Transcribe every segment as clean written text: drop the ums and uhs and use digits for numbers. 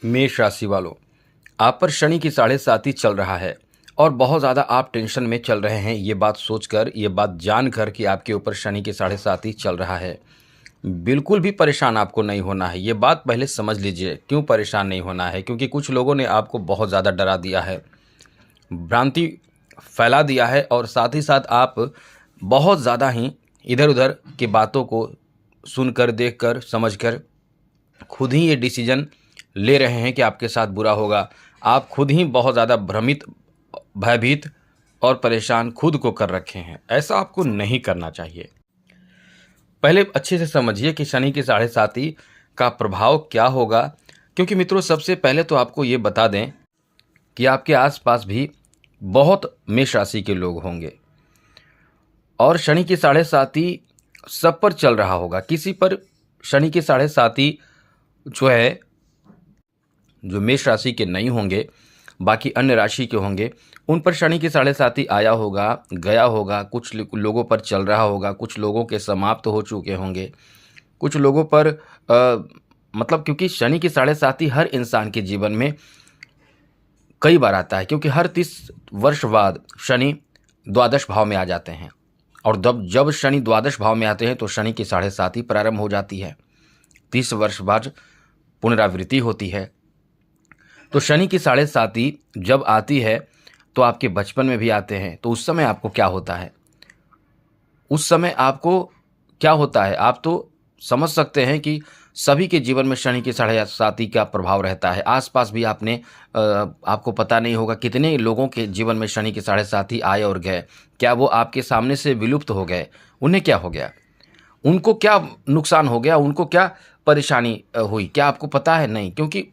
मेष राशि वालों, आप पर शनि की 7.5 चल रहा है और बहुत ज़्यादा आप टेंशन में चल रहे हैं। ये बात सोचकर, ये बात जानकर कि आपके ऊपर शनि की 7.5 चल रहा है, बिल्कुल भी परेशान आपको नहीं होना है। ये बात पहले समझ लीजिए, क्यों परेशान नहीं होना है, क्योंकि कुछ लोगों ने आपको बहुत ज़्यादा डरा दिया है, भ्रांति फैला दिया है और साथ ही साथ आप बहुत ज़्यादा ही इधर-उधर की बातों को सुनकर, देखकर, समझकर खुद ही ये डिसीजन ले रहे हैं कि आपके साथ बुरा होगा। आप खुद ही बहुत ज़्यादा भ्रमित, भयभीत और परेशान खुद को कर रखे हैं। ऐसा आपको नहीं करना चाहिए। पहले अच्छे से समझिए कि शनि की 7.5 का प्रभाव क्या होगा, क्योंकि मित्रों सबसे पहले तो आपको ये बता दें कि आपके आसपास भी बहुत मेष राशि के लोग होंगे और शनि की 7.5 सब पर चल रहा होगा। किसी पर शनि की 7.5 जो है, जो मेष राशि के नहीं होंगे, बाकी अन्य राशि के होंगे, उन पर शनि की 7.5 आया होगा, गया होगा, कुछ लोगों पर चल रहा होगा, कुछ लोगों के समाप्त हो चुके होंगे, कुछ लोगों पर मतलब क्योंकि शनि की 7.5 हर इंसान के जीवन में कई बार आता है, क्योंकि हर 30 वर्ष बाद शनि द्वादश भाव में आ जाते हैं और जब शनि द्वादश भाव में आते हैं तो शनि की 7.5 प्रारंभ हो जाती है। 30 वर्ष बाद पुनरावृत्ति होती है। तो शनि की 7.5 जब आती है तो आपके बचपन में भी आते हैं, तो उस समय आपको क्या होता है? उस समय आपको क्या होता है? आप तो समझ सकते हैं कि सभी के जीवन में शनि की 7.5 का प्रभाव रहता है। आसपास भी आपको पता नहीं होगा कितने लोगों के जीवन में शनि की 7.5 आए और गए। क्या वो आपके सामने से विलुप्त हो गए? उन्हें क्या हो गया? उनको क्या नुकसान हो गया? उनको क्या परेशानी हुई? क्या आपको पता है? नहीं, क्योंकि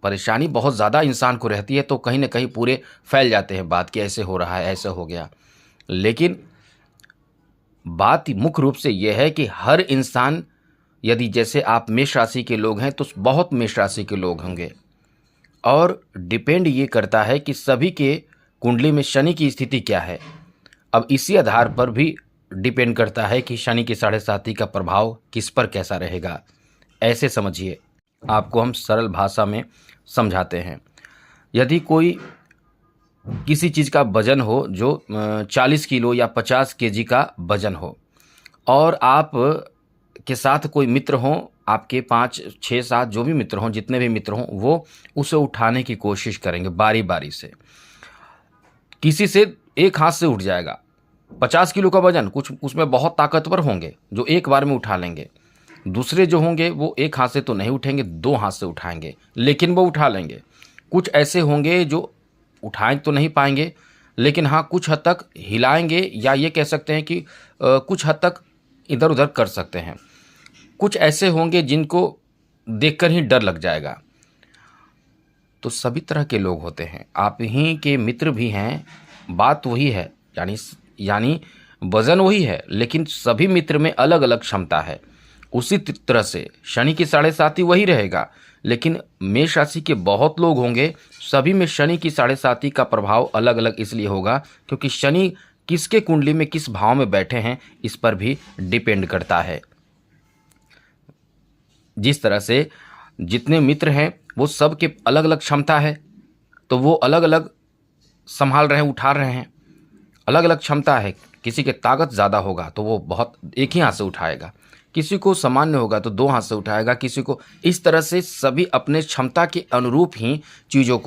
परेशानी बहुत ज़्यादा इंसान को रहती है तो कहीं न कहीं पूरे फैल जाते हैं बात कि ऐसे हो रहा है, ऐसा हो गया। लेकिन बात मुख्य रूप से यह है कि हर इंसान, यदि जैसे आप मेष राशि के लोग हैं तो बहुत मेष राशि के लोग होंगे और डिपेंड ये करता है कि सभी के कुंडली में शनि की स्थिति क्या है। अब इसी आधार पर भी डिपेंड करता है कि शनि की 7.5 का प्रभाव किस पर कैसा रहेगा। ऐसे समझिए, आपको हम सरल भाषा में समझाते हैं। यदि कोई किसी चीज़ का वजन हो जो 40 किलो या 50 केजी का वजन हो और आप के साथ कोई मित्र हों, आपके 5, 6, 7 जो भी मित्र हों, जितने भी मित्र हों, वो उसे उठाने की कोशिश करेंगे बारी बारी से। किसी से एक हाथ से उठ जाएगा। 50 किलो का वजन, कुछ उसमें बहुत ताकतवर होंगे जो एक बार में उठा लेंगे। दूसरे जो होंगे वो एक हाथ से तो नहीं उठेंगे, 2 हाथ से उठाएंगे, लेकिन वो उठा लेंगे। कुछ ऐसे होंगे जो उठाएं तो नहीं पाएंगे, लेकिन हाँ कुछ हद तक हिलाएंगे, या ये कह सकते हैं कि कुछ हद तक इधर उधर कर सकते हैं। कुछ ऐसे होंगे जिनको देखकर ही डर लग जाएगा। तो सभी तरह के लोग होते हैं, आप ही के मित्र भी हैं, बात वही है, यानी वजन वही है, लेकिन सभी मित्र में अलग अलग क्षमता है। उसी तरह से शनि की 7.5 वही रहेगा, लेकिन मेष राशि के बहुत लोग होंगे, सभी में शनि की 7.5 का प्रभाव अलग अलग इसलिए होगा क्योंकि शनि किसके कुंडली में किस भाव में बैठे हैं इस पर भी डिपेंड करता है। जिस तरह से जितने मित्र हैं वो सब के अलग अलग क्षमता है, तो वो अलग अलग संभाल रहे हैं, उठा रहे हैं, अलग अलग क्षमता है। किसी के ताकत ज़्यादा होगा तो वो बहुत एक ही हाथ से उठाएगा, किसी को सामान्य होगा तो 2 हाथ से उठाएगा, किसी को इस तरह से सभी अपने क्षमता के अनुरूप ही चीज़ों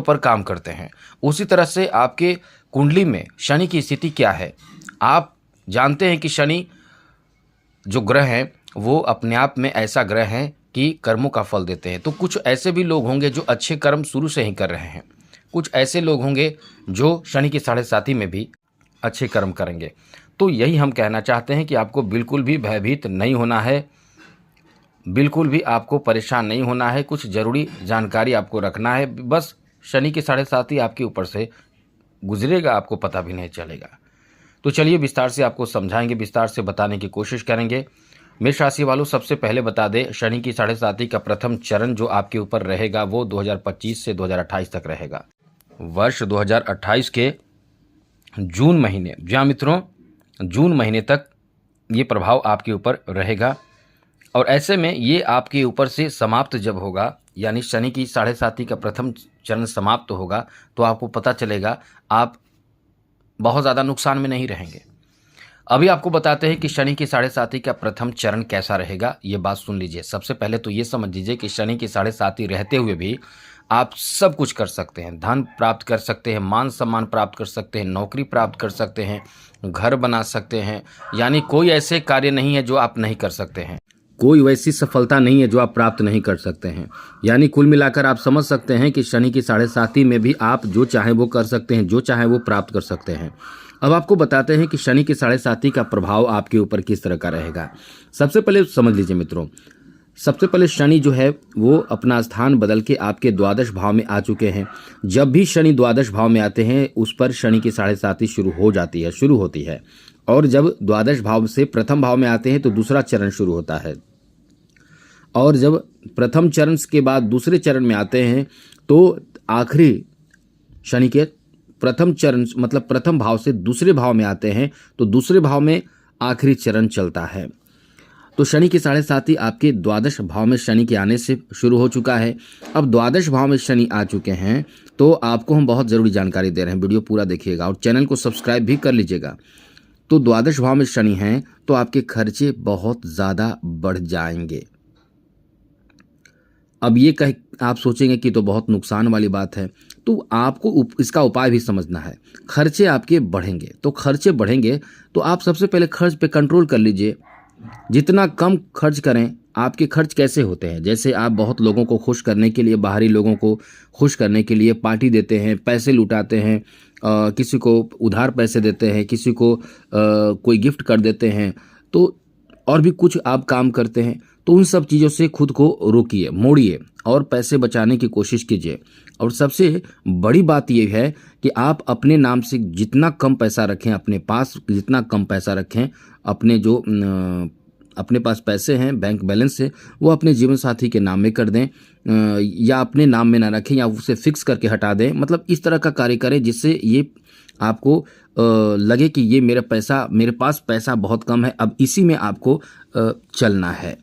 पर काम करते हैं। उसी तरह से आपके कुंडली में शनि की स्थिति क्या है, आप जानते हैं कि शनि जो ग्रह हैं वो अपने आप में ऐसा ग्रह है कि कर्मों का फल देते हैं। तो कुछ ऐसे भी लोग होंगे जो अच्छे कर्म शुरू से ही कर रहे हैं, कुछ ऐसे लोग होंगे जो शनि की 7.5 में भी अच्छे कर्म करेंगे। तो यही हम कहना चाहते हैं कि आपको बिल्कुल भी भयभीत नहीं होना है, बिल्कुल भी आपको परेशान नहीं होना है। कुछ ज़रूरी जानकारी आपको रखना है, बस शनि की 7.5 आपके ऊपर से गुजरेगा, आपको पता भी नहीं चलेगा। तो चलिए विस्तार से आपको समझाएंगे, विस्तार से बताने की कोशिश करेंगे। मेष राशि वालों, सबसे पहले बता दें, शनि की 7.5 का प्रथम चरण जो आपके ऊपर रहेगा वो 2025 से 2028 तक रहेगा। वर्ष 2028 के जून महीने, जहाँ मित्रों जून महीने तक ये प्रभाव आपके ऊपर रहेगा। और ऐसे में ये आपके ऊपर से समाप्त जब होगा, यानी शनि की 7.5 का प्रथम चरण समाप्त होगा, तो आपको पता चलेगा आप बहुत ज़्यादा नुकसान में नहीं रहेंगे। अभी आपको बताते हैं कि शनि की 7.5 का प्रथम चरण कैसा रहेगा, ये बात सुन लीजिए। सबसे पहले तो ये समझ लीजिए कि शनि की 7.5 रहते हुए भी आप सब कुछ कर सकते हैं। धन प्राप्त कर सकते हैं, मान सम्मान प्राप्त कर सकते हैं, नौकरी प्राप्त कर सकते हैं, घर बना सकते हैं, यानी कोई ऐसे कार्य नहीं है जो आप नहीं कर सकते हैं। कोई वैसी सफलता नहीं है जो आप प्राप्त नहीं कर सकते हैं। यानी कुल मिलाकर आप समझ सकते हैं कि शनि की 7.5 में भी आप जो चाहें वो कर सकते हैं, जो चाहें वो प्राप्त कर सकते हैं। अब आपको बताते हैं कि शनि की 7.5 का प्रभाव आपके ऊपर किस तरह का रहेगा। सबसे पहले समझ लीजिए मित्रों, सबसे पहले शनि जो है वो अपना स्थान बदल के आपके द्वादश भाव में आ चुके हैं। जब भी शनि द्वादश भाव में आते हैं उस पर शनि की 7.5 शुरू होती है। और जब द्वादश भाव से प्रथम भाव में आते हैं तो दूसरा चरण शुरू होता है। और जब प्रथम चरण के बाद दूसरे चरण में आते हैं तो आखिरी शनि के प्रथम चरण मतलब प्रथम भाव से दूसरे भाव में आते हैं तो दूसरे भाव में आखिरी चरण चलता है। तो शनि की 7.5 आपके द्वादश भाव में शनि के आने से शुरू हो चुका है। अब द्वादश भाव में शनि आ चुके हैं तो आपको हम बहुत ज़रूरी जानकारी दे रहे हैं, वीडियो पूरा देखिएगा और चैनल को सब्सक्राइब भी कर लीजिएगा। तो द्वादश भाव में शनि हैं तो आपके खर्चे बहुत ज़्यादा बढ़ जाएंगे। अब ये आप सोचेंगे कि तो बहुत नुकसान वाली बात है, तो आपको इसका उपाय भी समझना है। खर्चे आपके बढ़ेंगे, तो खर्चे बढ़ेंगे तो आप सबसे पहले खर्च पे कंट्रोल कर लीजिए। जितना कम खर्च करें। आपके खर्च कैसे होते हैं, जैसे आप बहुत लोगों को खुश करने के लिए, बाहरी लोगों को खुश करने के लिए पार्टी देते हैं, पैसे लुटाते हैं, किसी को उधार पैसे देते हैं, किसी को कोई गिफ्ट कर देते हैं, तो और भी कुछ आप काम करते हैं। तो उन सब चीज़ों से खुद को रोकिए, मोड़िए और पैसे बचाने की कोशिश कीजिए। और सबसे बड़ी बात यह है कि आप अपने नाम से जितना कम पैसा रखें, अपने पास जितना कम पैसा रखें, अपने जो अपने पास पैसे हैं, बैंक बैलेंस है, वो अपने जीवन साथी के नाम में कर दें, या अपने नाम में ना रखें या उसे फिक्स करके हटा दें। मतलब इस तरह का कार्य करें जिससे ये आपको लगे कि ये मेरे पास पैसा बहुत कम है, अब इसी में आपको चलना है।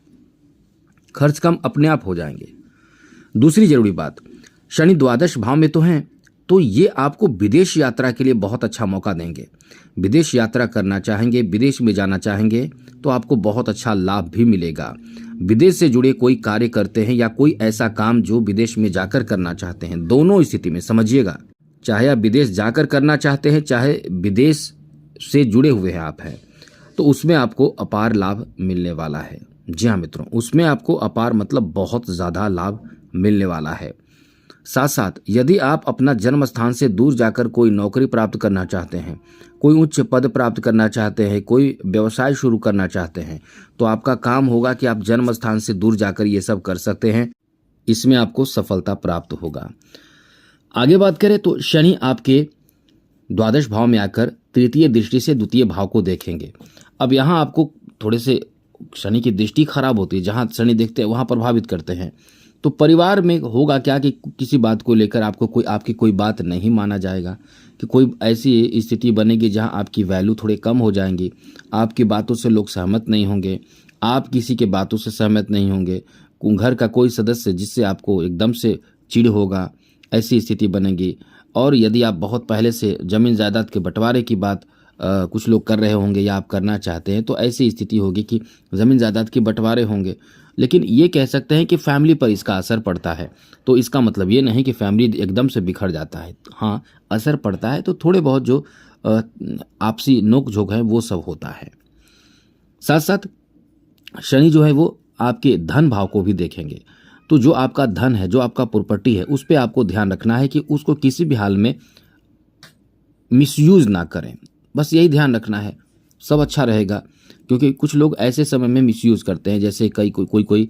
खर्च कम अपने आप हो जाएंगे। दूसरी जरूरी बात, शनि द्वादश भाव में तो हैं, तो ये आपको विदेश यात्रा के लिए बहुत अच्छा मौका देंगे। विदेश यात्रा करना चाहेंगे, विदेश में जाना चाहेंगे तो आपको बहुत अच्छा लाभ भी मिलेगा। विदेश से जुड़े कोई कार्य करते हैं या कोई ऐसा काम जो विदेश में जाकर करना चाहते हैं, दोनों स्थिति में समझिएगा, चाहे आप विदेश जाकर करना चाहते हैं चाहे विदेश से जुड़े हुए हैं आप हैं, तो उसमें आपको अपार लाभ मिलने वाला है। जी हाँ मित्रों, उसमें आपको अपार मतलब बहुत ज़्यादा लाभ मिलने वाला है। साथ साथ यदि आप अपना जन्म स्थान से दूर जाकर कोई नौकरी प्राप्त करना चाहते हैं, कोई उच्च पद प्राप्त करना चाहते हैं, कोई व्यवसाय शुरू करना चाहते हैं, तो आपका काम होगा कि आप जन्म स्थान से दूर जाकर ये सब कर सकते हैं। इसमें आपको सफलता प्राप्त होगा। आगे बात करें तो शनि आपके द्वादश भाव में आकर तृतीय दृष्टि से द्वितीय भाव को देखेंगे। अब यहाँ आपको थोड़े से शनि की दृष्टि खराब होती है, जहाँ शनि देखते हैं वहाँ प्रभावित करते हैं। तो परिवार में होगा क्या कि किसी बात को लेकर आपकी कोई बात नहीं माना जाएगा, कि कोई ऐसी स्थिति बनेगी जहां आपकी वैल्यू थोड़े कम हो जाएंगी, आपकी बातों से लोग सहमत नहीं होंगे, आप किसी के बातों से सहमत नहीं होंगे, घर का कोई सदस्य जिससे आपको एकदम से चिढ़ होगा, ऐसी स्थिति बनेगी। और यदि आप बहुत पहले से जमीन जायदाद के बंटवारे की बात कुछ लोग कर रहे होंगे या आप करना चाहते हैं, तो ऐसी स्थिति होगी कि ज़मीन जायदाद के बंटवारे होंगे। लेकिन ये कह सकते हैं कि फैमिली पर इसका असर पड़ता है, तो इसका मतलब ये नहीं कि फैमिली एकदम से बिखर जाता है। हाँ, असर पड़ता है, तो थोड़े बहुत जो आपसी नोक झोंक है वो सब होता है। साथ साथ शनि जो है वो आपके धन भाव को भी देखेंगे। तो जो आपका धन है, जो आपका प्रॉपर्टी है, उस पर आपको ध्यान रखना है कि उसको किसी भी हाल में मिसयूज ना करें। बस यही ध्यान रखना है, सब अच्छा रहेगा। क्योंकि कुछ लोग ऐसे समय में मिसयूज़ करते हैं, जैसे कोई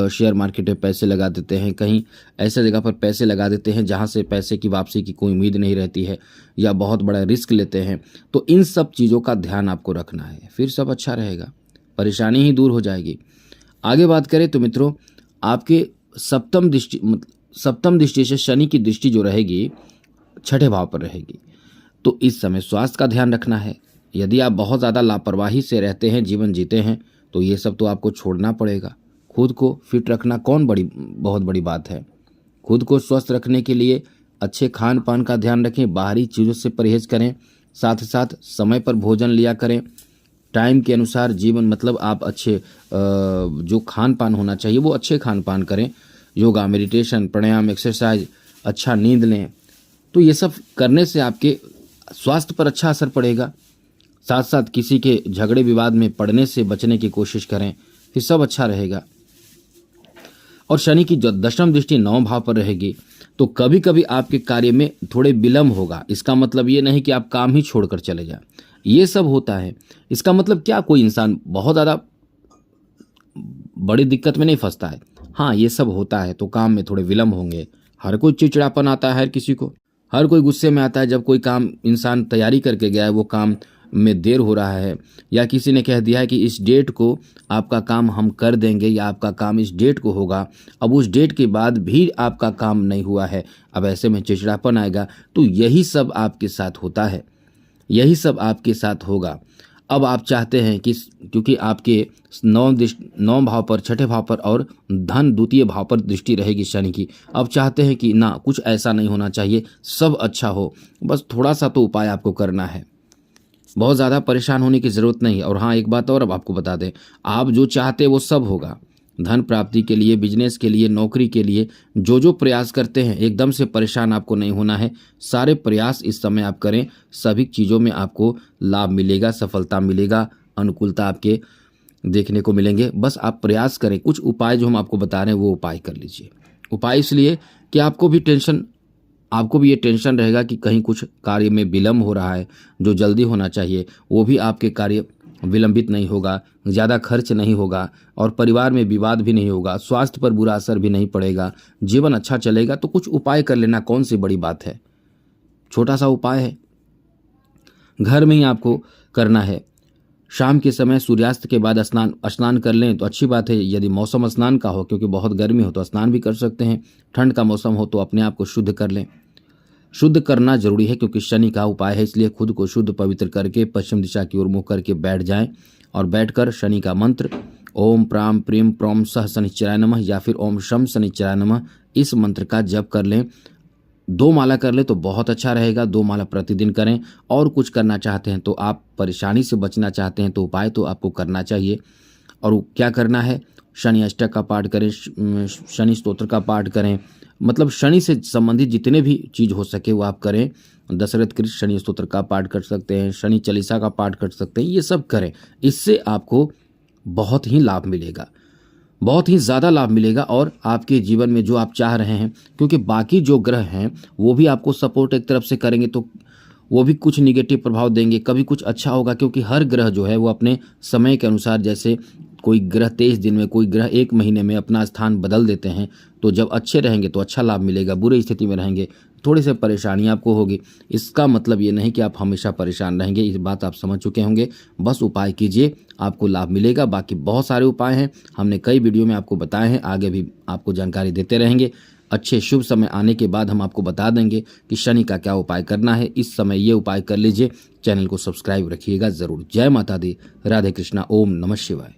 शेयर मार्केट में पैसे लगा देते हैं, कहीं ऐसे जगह पर पैसे लगा देते हैं जहां से पैसे की वापसी की कोई उम्मीद नहीं रहती है, या बहुत बड़ा रिस्क लेते हैं। तो इन सब चीज़ों का ध्यान आपको रखना है, फिर सब अच्छा रहेगा, परेशानी ही दूर हो जाएगी। आगे बात करें तो मित्रों, आपके सप्तम दृष्टि से शनि की दृष्टि जो रहेगी छठे भाव पर रहेगी। तो इस समय स्वास्थ्य का ध्यान रखना है। यदि आप बहुत ज़्यादा लापरवाही से रहते हैं, जीवन जीते हैं, तो ये सब तो आपको छोड़ना पड़ेगा। खुद को फिट रखना बहुत बड़ी बात है। खुद को स्वस्थ रखने के लिए अच्छे खान पान का ध्यान रखें, बाहरी चीज़ों से परहेज करें, साथ ही साथ समय पर भोजन लिया करें, टाइम के अनुसार जीवन, मतलब आप अच्छे जो खान पान होना चाहिए वो अच्छे खान पान करें, योगा, मेडिटेशन, प्राणायाम, एक्सरसाइज, अच्छा नींद लें। तो ये सब करने से आपके स्वास्थ्य पर अच्छा असर पड़ेगा। साथ साथ किसी के झगड़े विवाद में पड़ने से बचने की कोशिश करें, फिर सब अच्छा रहेगा। और शनि की जो दशम दृष्टि 9 भाव पर रहेगी तो कभी कभी आपके कार्य में थोड़े विलंब होगा। इसका मतलब ये नहीं कि आप काम ही छोड़कर चले जाएं, ये सब होता है। इसका मतलब क्या, कोई इंसान बहुत ज़्यादा बड़ी दिक्कत में नहीं फंसता है। हाँ, ये सब होता है तो काम में थोड़े विलंब होंगे। हर कोई चिड़चिड़ापन आता है, हर किसी को, हर कोई गुस्से में आता है जब कोई काम इंसान तैयारी करके गया है, वो काम में देर हो रहा है, या किसी ने कह दिया है कि इस डेट को आपका काम हम कर देंगे या आपका काम इस डेट को होगा, अब उस डेट के बाद भी आपका काम नहीं हुआ है, अब ऐसे में चिड़चिड़ापन आएगा। तो यही सब आपके साथ होता है, यही सब आपके साथ होगा। अब आप चाहते हैं कि क्योंकि आपके 9 भाव पर, 6ठे भाव पर और धन द्वितीय भाव पर दृष्टि रहेगी शनि की, अब चाहते हैं कि ना, कुछ ऐसा नहीं होना चाहिए, सब अच्छा हो, बस थोड़ा सा तो उपाय आपको करना है, बहुत ज़्यादा परेशान होने की ज़रूरत नहीं है। और हाँ, एक बात और अब आपको बता दें, आप जो चाहते हैं वो सब होगा। धन प्राप्ति के लिए, बिजनेस के लिए, नौकरी के लिए जो प्रयास करते हैं, एकदम से परेशान आपको नहीं होना है। सारे प्रयास इस समय आप करें, सभी चीज़ों में आपको लाभ मिलेगा, सफलता मिलेगा, अनुकूलता आपके देखने को मिलेंगे। बस आप प्रयास करें। कुछ उपाय जो हम आपको बता रहे हैं वो उपाय कर लीजिए। उपाय इसलिए कि आपको भी ये टेंशन रहेगा कि कहीं कुछ कार्य में विलंब हो रहा है, जो जल्दी होना चाहिए वो भी आपके कार्य विलंबित नहीं होगा, ज़्यादा खर्च नहीं होगा और परिवार में विवाद भी नहीं होगा, स्वास्थ्य पर बुरा असर भी नहीं पड़ेगा, जीवन अच्छा चलेगा। तो कुछ उपाय कर लेना कौन सी बड़ी बात है, छोटा सा उपाय है, घर में ही आपको करना है। शाम के समय सूर्यास्त के बाद स्नान कर लें तो अच्छी बात है। यदि मौसम स्नान का हो, क्योंकि बहुत गर्मी हो तो स्नान भी कर सकते हैं, ठंड का मौसम हो तो अपने आप को शुद्ध कर लें। शुद्ध करना जरूरी है क्योंकि शनि का उपाय है, इसलिए खुद को शुद्ध पवित्र करके पश्चिम दिशा की ओर मुँह करके बैठ जाएं और बैठकर शनि का मंत्र ओम प्राम प्रीम प्रोम सह शनिश्चराय नमः या फिर ओम शम शनिश्चराय नमः, इस मंत्र का जप कर लें। 2 माला कर ले तो बहुत अच्छा रहेगा। 2 माला प्रतिदिन करें। और कुछ करना चाहते हैं तो, आप परेशानी से बचना चाहते हैं तो उपाय तो आपको करना चाहिए। और क्या करना है, शनि अष्टक का पाठ करें, शनि स्तोत्र का पाठ करें, मतलब शनि से संबंधित जितने भी चीज़ हो सके वो आप करें। दशरथ कृत शनि स्तोत्र का पाठ कर सकते हैं, शनि चालीसा का पाठ कर सकते हैं, ये सब करें। इससे आपको बहुत ही लाभ मिलेगा, बहुत ही ज़्यादा लाभ मिलेगा। और आपके जीवन में जो आप चाह रहे हैं, क्योंकि बाकी जो ग्रह हैं वो भी आपको सपोर्ट एक तरफ से करेंगे तो वो भी कुछ निगेटिव प्रभाव देंगे, कभी कुछ अच्छा होगा, क्योंकि हर ग्रह जो है वो अपने समय के अनुसार, जैसे कोई ग्रह 23 दिन में, कोई ग्रह 1 महीने में अपना स्थान बदल देते हैं। तो जब अच्छे रहेंगे तो अच्छा लाभ मिलेगा, बुरी स्थिति में रहेंगे थोड़ी सी परेशानी आपको होगी। इसका मतलब ये नहीं कि आप हमेशा परेशान रहेंगे, इस बात आप समझ चुके होंगे। बस उपाय कीजिए, आपको लाभ मिलेगा। बाकी बहुत सारे उपाय हैं, हमने कई वीडियो में आपको बताए हैं, आगे भी आपको जानकारी देते रहेंगे। अच्छे शुभ समय आने के बाद हम आपको बता देंगे कि शनि का क्या उपाय करना है। इस समय ये उपाय कर लीजिए। चैनल को सब्सक्राइब रखिएगा ज़रूर। जय माता दी, राधे कृष्णा, ओम नमः शिवाय।